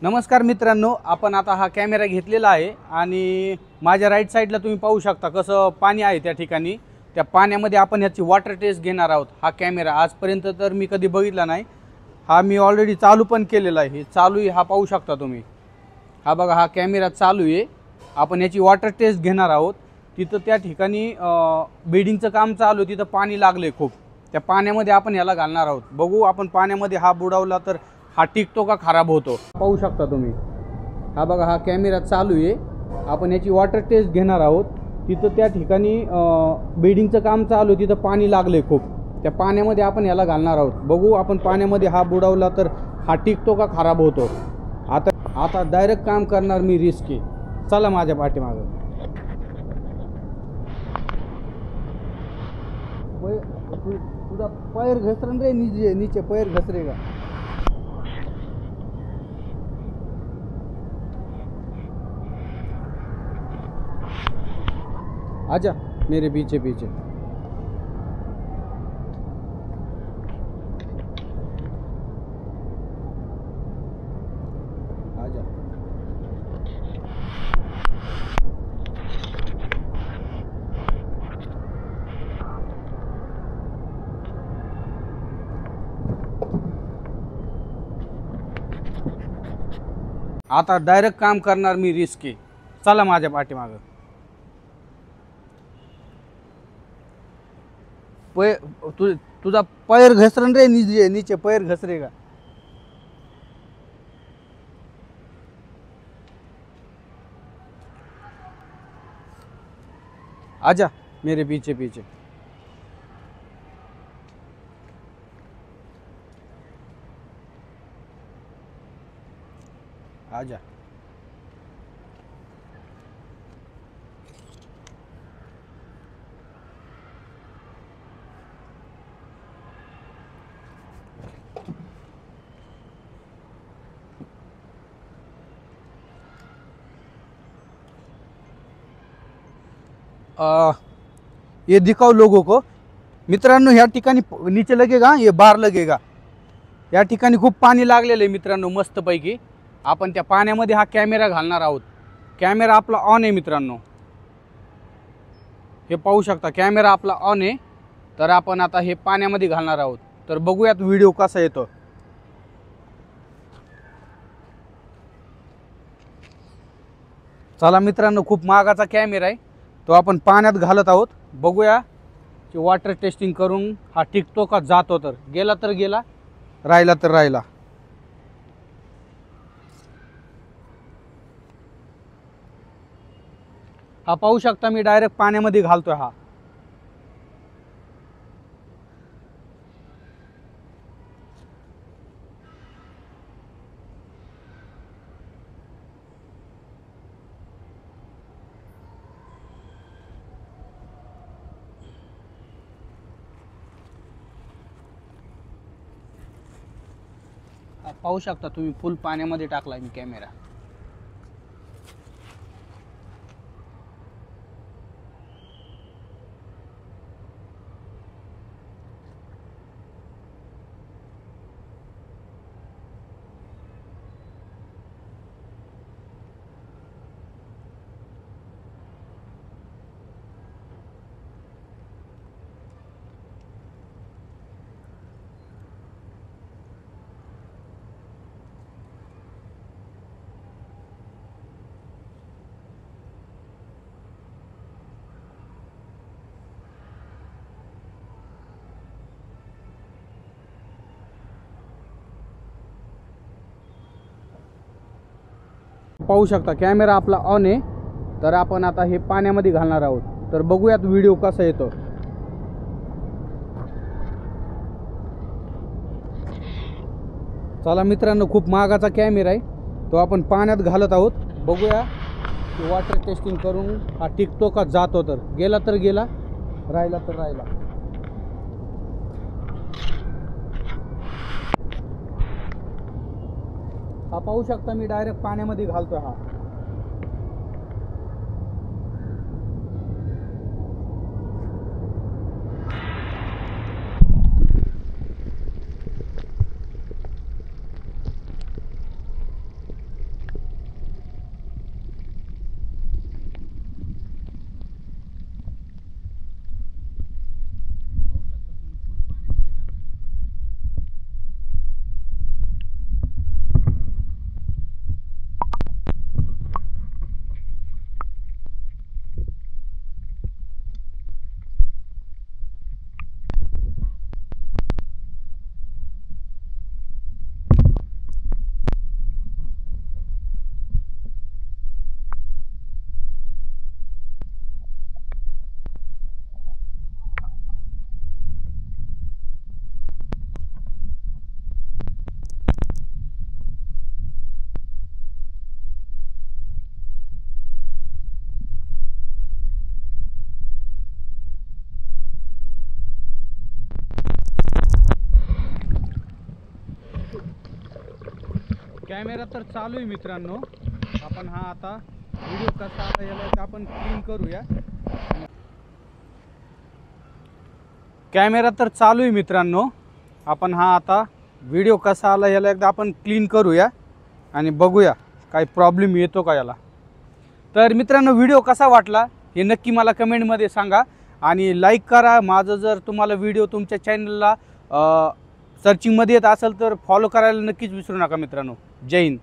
नमस्कार मित्रांनो, आपण आता हा कॅमेरा घेतलेला आहे आणि माझ्या राईट साईडला तुम्ही पाहू शकता कसं पाणी आहे त्या ठिकाणी। त्या पाण्यामध्ये आपण याची वॉटर टेस्ट घेणार आहोत। हा कॅमेरा आजपर्यंत तर मी कधी बघितला नाही। हा मी ऑलरेडी चालू पण केलेला आहे। हे चालू आहे, हा पाहू शकता तुम्ही। हा बघा, हा कॅमेरा चालू आहे। आपण याची वॉटर टेस्ट घेणार आहोत। तिथं त्या ठिकाणी बिल्डिंगचं काम चालू आहे, तिथं पाणी लागले खूप। त्या पाण्यामध्ये आपण याला घालणार आहोत। बघू आपण पाण्यामध्ये हा बुडवला तर हा टिकतो का खराब होतो, पाहू शकता तुम्ही। हा बघा, हा कॅमेरा चालू आहे। आपण याची वॉटर टेस्ट घेणार आहोत। तिथं त्या ठिकाणी बिल्डिंगचं काम चालू आहे, तिथं पाणी लागले खूप। त्या पाण्यामध्ये आपण याला घालणार आहोत। बघू आपण पाण्यामध्ये हा बुडवला तर हा टिकतो का खराब होतो। आता डायरेक्ट काम करणार मी रिस्की। चला माझ्या पाठीमागं। तुझा पैर घसरण रे, नीचे पैर घसरेगा। आजा मेरे पीछे पीछे। आजा। आता डायरेक्ट काम करणार मी रिस्की। चला माझ्या पाठीमागं। तुझा पैर घसरण रे, नीचे पैर घसरेगा। आजा मेरे पीछे पीछे। आजा। ये दिखाओ लोगों को। मित्रांनो, ह्या ठिकाणी नीचे लगेगा, ये बाहर लगेगा। या ठिकाणी खूप पाणी लागलेलं आहे मित्रांनो, मस्तपैकी। आपण त्या पाण्यामध्ये हा कॅमेरा घालणार आहोत। कॅमेरा आपला ऑन आहे मित्रांनो, हे पाहू शकता। कॅमेरा आपला ऑन आहे। तर आपण आता हे पाण्यामध्ये घालणार आहोत। तर बघूयात व्हिडिओ कसा येतो। चला मित्रांनो, खूप महागाचा कॅमेरा आहे, तो आपण पाण्यात घालत आहोत। बघूया की वॉटर टेस्टिंग करून हा टिकतो का जातो। तर गेला तर गेला, राहिला तर राहिला। हा पाहू शकता, मी डायरेक्ट पाण्यामध्ये घालतोय। पाहू शकता तुम्ही, फुल पाण्यामध्ये टाकलाय मी कॅमेरा। पाहू शकता कॅमेरा आपला ऑन आहे। तर आपण आता हे पाण्यामध्ये घालणार आहोत। तर बघूयात व्हिडिओ कसा येतो। चला मित्रांनो, खूप महागाचा कॅमेरा आहे, तो आपण पाण्यात घालत आहोत। बघूया की वॉटर टेस्टिंग करून हा टिकतो का जातो। तर गेला तर गेला, राहिला तर राहिला। हा पाहू शकता, मी डायरेक्ट पाण्यामध्ये घालतोय। कॅमेरा तर चालू आहे मित्रांनो. आपण हा आता व्हिडिओ कसा आला याला आपण क्लीन करूया. कॅमेरा तर चालू आहे मित्रांनो. आपण हा आता व्हिडिओ कसा आला याला एकदा आपण क्लीन करूया आणि बघूया काय प्रॉब्लेम येतो का याला. तर मित्रांनो व्हिडिओ कसा वाटला हे नक्की मला कमेंटमध्ये सांगा आणि लाईक करा. माझं जर तुम्हाला व्हिडिओ तुमच्या चॅनलला सर्चिंगमध्ये येत असेल तर फॉलो करायला नक्कीच विसरू नका मित्रांनो. जय हिंद.